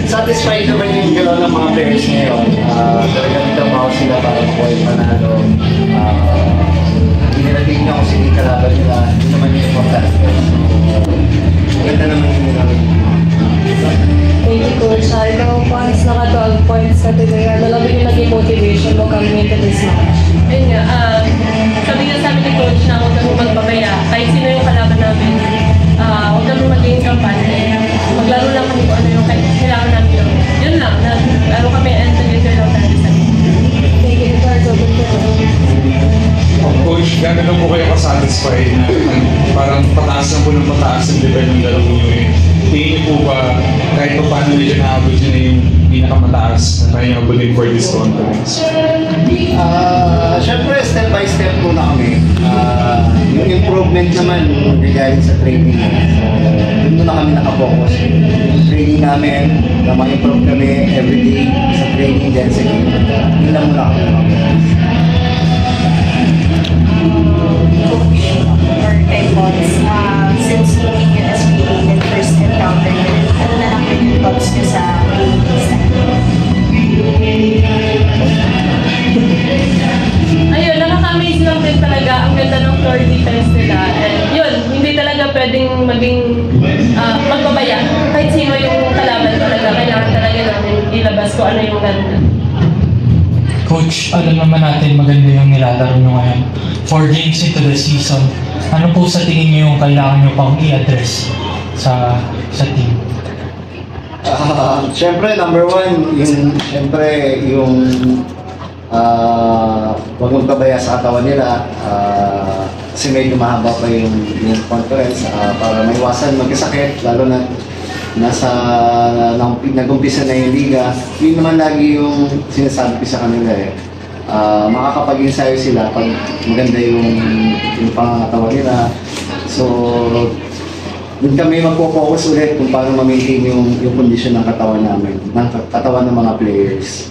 Satisfied naman yung gano'n ng mga players ngayon. Talagang tamaw sila para makuha yung panalo. Hindi nila tignan kung sino yung kalaban nila. Hindi naman yung importante. So, maganda naman yung namin. Thank you, Coach. Ikaw, once naka 12 points ka today, ano lang yung naging motivation mo coming into this match? Ayun nga, sabi nga sa amin ni Coach na huwag kami magpabaya. Kahit sino yung kalaban namin, huwag kami maging kampante. Maglaro lang kami kung ano yung kailangan namin yun. Yun lang, laro kami and together lang tayo sa amin. Thank you, Coach. Coach, gano'n lang po kayo kasatisfied na parang pataas na po ng pataas ang level ng laro nyo eh. Tingin po ba kahit pa paano nila naabot nyo na yung pinakamataas na kaya abulin for this conference? Siyempre, step by step muna kami. Yung improvement naman, yung regarding sa training. Doon muna kami nakapokus. Training namin, na ma-improve kami everyday sa training din sa game. Yun lang muna kami nakapokus. Coach or Epons, since looking at SPA and first encounter nyo, ano na lang yung thoughts nyo sa ladies? Ayun, nakaka-amaze lang din talaga ang ganda ng floor defense nila. And yun, hindi talaga pwedeng maging magbabaya. Kahit sino yung kalaban talaga, kailangan talaga namin ilabas ko ano yung ganda. Coach, alam naman natin maganda yung nilalaro nyo ngayon. 4 games into the season, ano po sa tingin nyo yung kailangan nyo pang i-address sa team? Siyempre, number one, yung huwag mong pabaya sa katawan nila. Kasi medyo mahaba pa yung conference para maiwasan magkasakit, lalo na nag-umpisa na yung liga. Yun naman lagi yung sinasabi ko sa kanila eh. Makakapag-ensayo sila pag maganda yung pangangatawan nila. So, doon kami magpo-focus ulit kung paano ma-maintain yung kondisyon ng katawan namin, ng katawan ng mga players.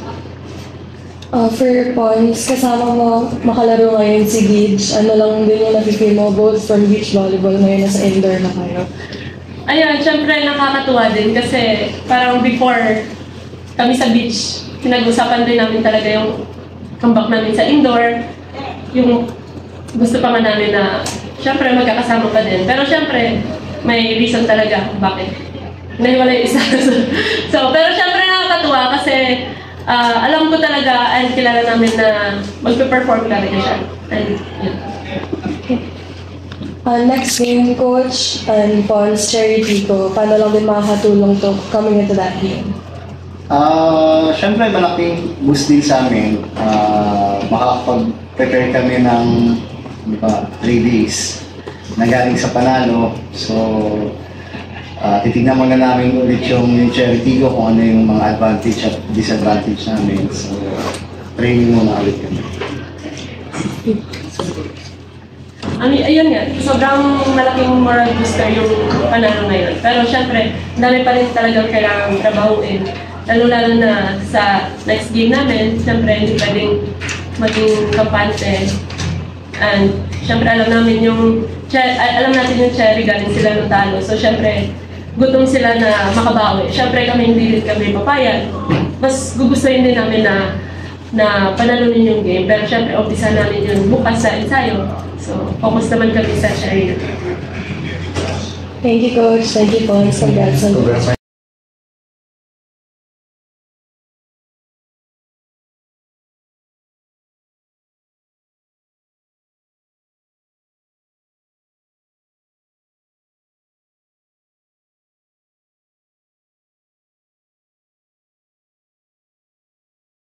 For points, kasama mo makalaro ngayon si Gage. Ano lang din yung nafe-feel mo both from beach volleyball ngayon nasa indoor na kayo? Ayun, syempre nakakatuwa din kasi parang before kami sa beach, pinag-usapan din namin talaga yung comeback namin sa indoor. Yung gusto pa nga namin na syempre magkakasama pa din. Pero syempre, may reason talaga kung bakit nahiwala yung isa. Pero syempre nakakatuwa kasi alam ko talaga and kilala namin na magpe-perform talaga siya. And yun. Next game, Coach and Pons, Cherry Tico, paano lang din makakatulong to coming into that game? Siyempre, malaking boost din sa amin. Makakapag-prepare kami ng 3 days na galing sa panalo. So, titignan muna namin ulit yung Cherry Tico kung ano yung mga advantage at disadvantage namin. So, training muna ulit kami. Ayun nga, sobrang malaking moral booster yung panalo ngayon. Pero syempre, dami pa rin talagang kailangang trabahuin. Lalo-lalo na sa next game namin, syempre hindi pwedeng maging kampante. And syempre alam natin yung Cherry galing sila ng talo. So syempre, gutom sila na makabawi. Syempre kami hindi rin kami papayag. Mas gugustuhin din namin na panalunin yung game. Pero syempre, umpisa namin yung bukas sa ensayo. So, focus naman kami sa Cherry. Thank you, Coach. Thank you, Pons. Congrats on